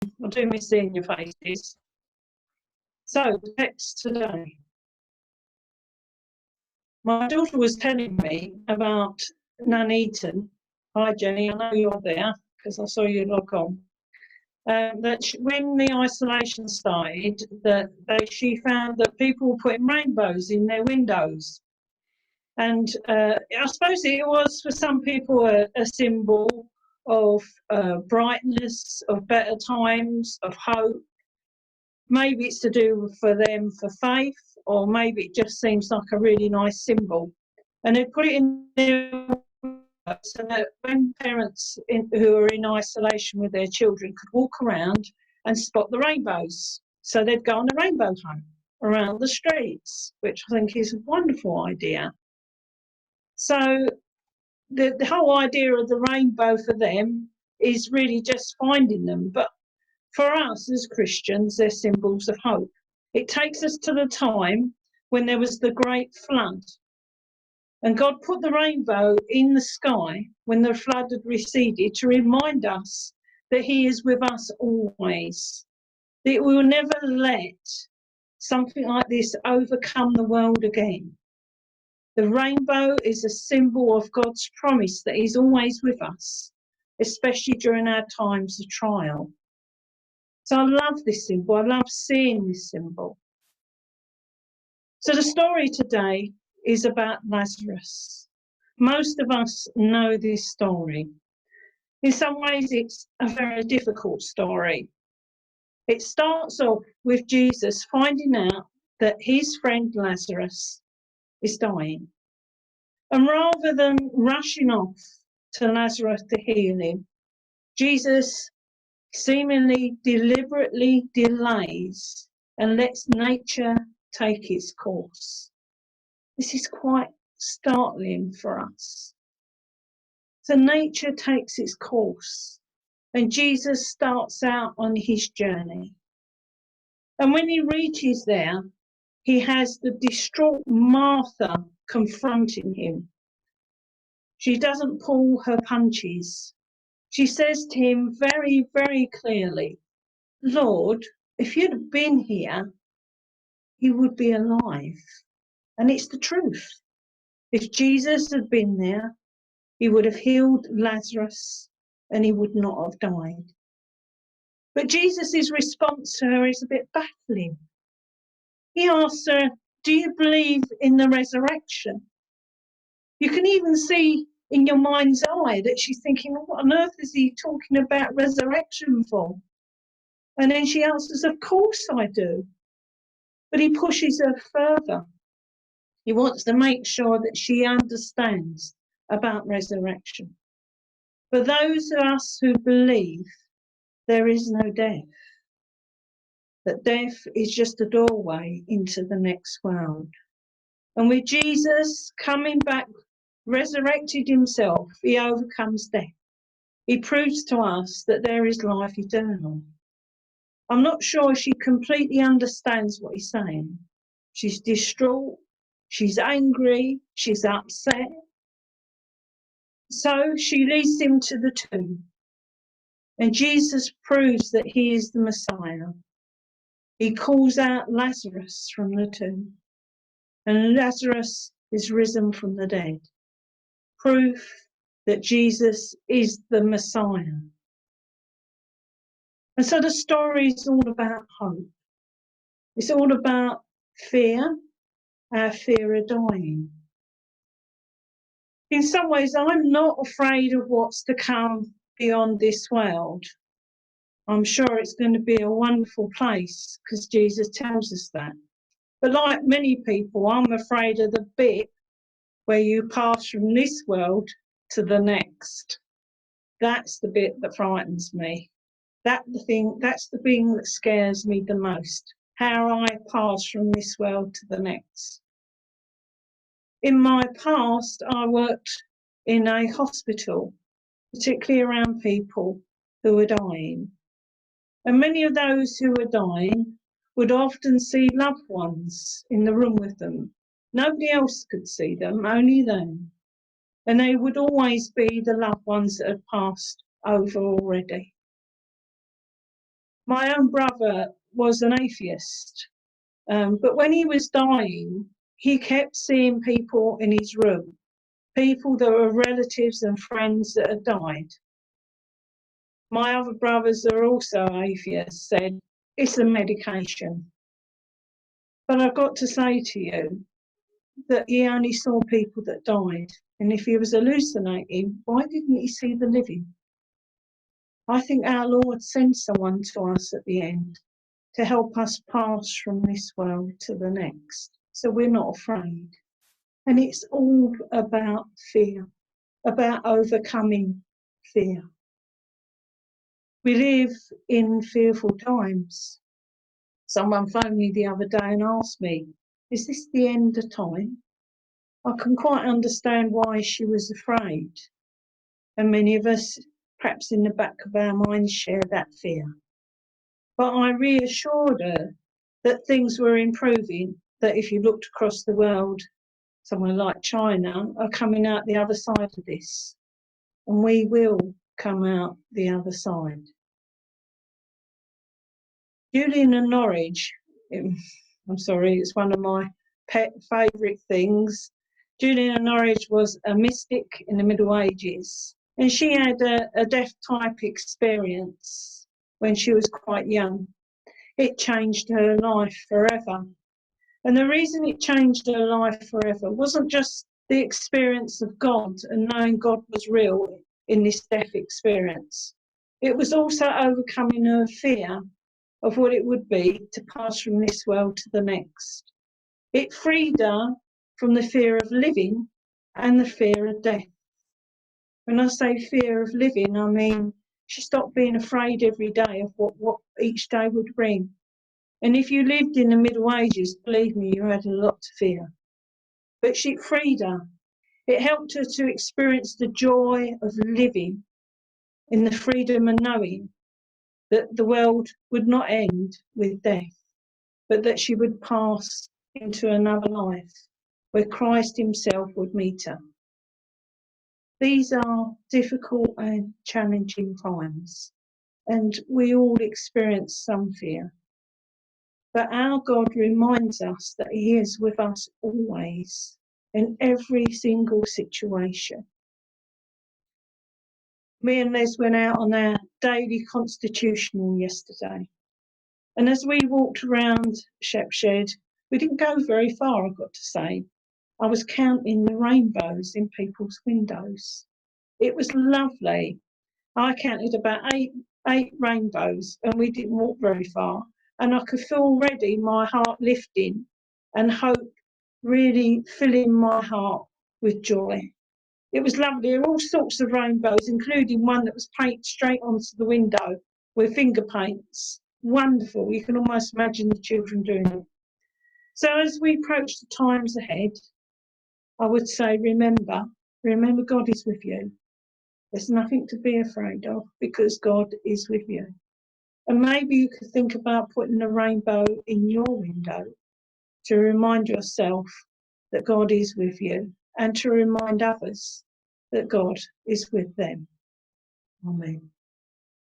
I do miss seeing your faces. So, the text today. My daughter was telling me about Nuneaton. Hi, Jenny, I know you're there because I saw you log on. When the isolation started, she found that people were putting rainbows in their windows. And I suppose it was for some people a symbol of brightness, of better times, of hope. Maybe it's to do for them for faith, or maybe it just seems like a really nice symbol. And they put it in their so that when parents who are in isolation with their children could walk around and spot the rainbows. So they'd go on a rainbow hunt around the streets, which I think is a wonderful idea. So the whole idea of the rainbow for them is really just finding them. But for us as Christians, they're symbols of hope. It takes us to the time when there was the great flood. And God put the rainbow in the sky when the flood had receded to remind us that he is with us always. That we will never let something like this overcome the world again. The rainbow is a symbol of God's promise that he's always with us, especially during our times of trial. So I love this symbol. I love seeing this symbol. So the story today is about Lazarus. Most of us know this story. In some ways, it's a very difficult story. It starts off with Jesus finding out that his friend Lazarus is dying. And rather than rushing off to Lazarus to heal him, Jesus seemingly deliberately delays and lets nature take its course. This is quite startling for us. So nature takes its course and Jesus starts out on his journey. And when he reaches there, he has the distraught Martha confronting him. She doesn't pull her punches. She says to him very, very clearly, Lord, if you'd been here, he would be alive. And it's the truth. If Jesus had been there, he would have healed Lazarus and he would not have died. But Jesus' response to her is a bit baffling. He asks her, do you believe in the resurrection? You can even see in your mind's eye that she's thinking, what on earth is he talking about resurrection for? And then she answers, of course I do. But he pushes her further. He wants to make sure that she understands about resurrection. For those of us who believe there is no death, that death is just a doorway into the next world. And with Jesus coming back, resurrected himself, he overcomes death. He proves to us that there is life eternal. I'm not sure she completely understands what he's saying. She's distraught, she's angry, she's upset. So she leads him to the tomb. And Jesus proves that he is the Messiah. He calls out Lazarus from the tomb. And Lazarus is risen from the dead. Proof that Jesus is the Messiah. And so the story is all about hope. It's all about fear, our fear of dying. In some ways, I'm not afraid of what's to come beyond this world. I'm sure it's going to be a wonderful place because Jesus tells us that. But like many people, I'm afraid of the bit where you pass from this world to the next. That's the bit that frightens me. That's the thing that scares me the most, how I pass from this world to the next. In my past, I worked in a hospital, particularly around people who were dying. And many of those who were dying would often see loved ones in the room with them. Nobody else could see them, only them. And they would always be the loved ones that had passed over already. My own brother was an atheist, but when he was dying, he kept seeing people in his room, people that were relatives and friends that had died. My other brothers are also atheists, said, it's a medication. But I've got to say to you that he only saw people that died. And if he was hallucinating, why didn't he see the living? I think our Lord sent someone to us at the end to help us pass from this world to the next. So we're not afraid. And it's all about fear, about overcoming fear. We live in fearful times. Someone phoned me the other day and asked me, is this the end of time? I can quite understand why she was afraid. And many of us, perhaps in the back of our minds, share that fear. But I reassured her that things were improving, that if you looked across the world, somewhere like China are coming out the other side of this. And we will come out the other side. Julian and Norwich, I'm sorry, it's one of my pet favourite things. Julian and Norwich was a mystic in the Middle Ages, and she had a death-type experience when she was quite young. It changed her life forever. And the reason it changed her life forever wasn't just the experience of God and knowing God was real in this death experience. It was also overcoming her fear of what it would be to pass from this world to the next. It freed her from the fear of living and the fear of death. When I say fear of living, I mean she stopped being afraid every day of what each day would bring. And if you lived in the Middle Ages, believe me, you had a lot to fear. But she freed her. It helped her to experience the joy of living in the freedom of knowing that the world would not end with death, but that she would pass into another life where Christ himself would meet her. These are difficult and challenging times, and we all experience some fear. But our God reminds us that he is with us always, in every single situation. Me and Les went out on our daily constitutional yesterday. And as we walked around Shepshed, we didn't go very far, I've got to say. I was counting the rainbows in people's windows. It was lovely. I counted about eight rainbows, and we didn't walk very far. And I could feel already my heart lifting and hope really filling my heart with joy. It was lovely. There were all sorts of rainbows, including one that was painted straight onto the window with finger paints. Wonderful. You can almost imagine the children doing it. So as we approach the times ahead, I would say, remember God is with you. There's nothing to be afraid of because God is with you. And maybe you could think about putting a rainbow in your window to remind yourself that God is with you and to remind others that God is with them. Amen.